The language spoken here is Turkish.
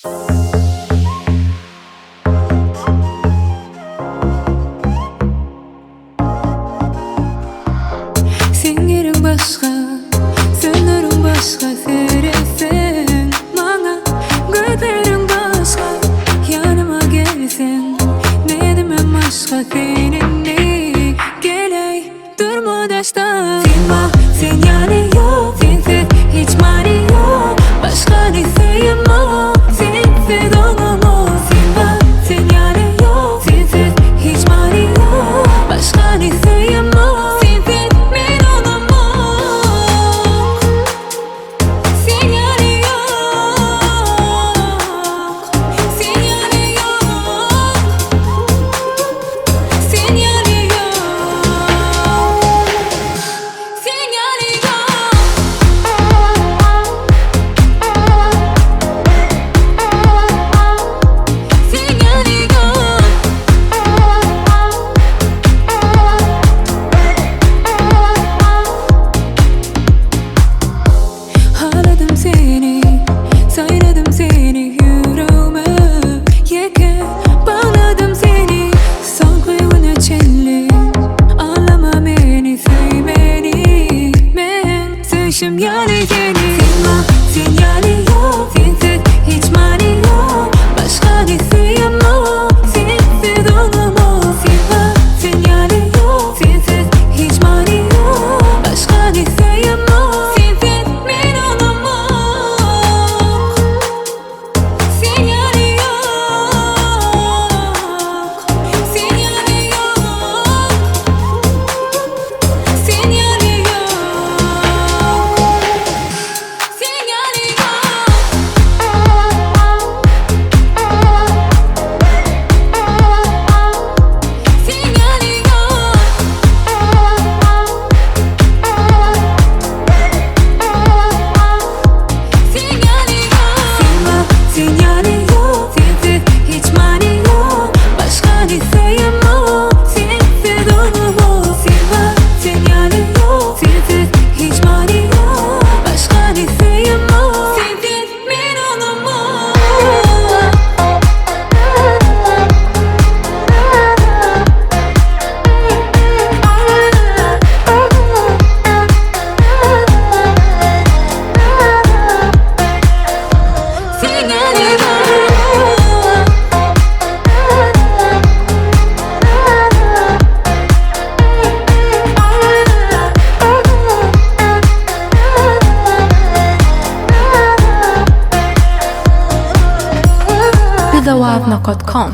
Sen yerin başka, sönürüm başka. Seversen bana, gözlerin başka. Yanıma gelsen, ne demem başka. Seninle geley, durma daşta. Sen bak, sen yani yok. Sensiz hiç mani yok. Başka ne sevmem, sensiz olamam. Sen bak, sen yani yok. Sensiz hiç mani yok. Başka ne sevmem. Yani seni sevmem, sen yani yok. Sensiz hiç mani yok. Başka ne sevmem, sensiz olamam. Sevmem, sen yani yok. Sensiz hiç mani yok. Başka ne sevmem, sensiz ben olamam. Sen yani yok. Sen yani yok. Sen yani yok. Zawadna.com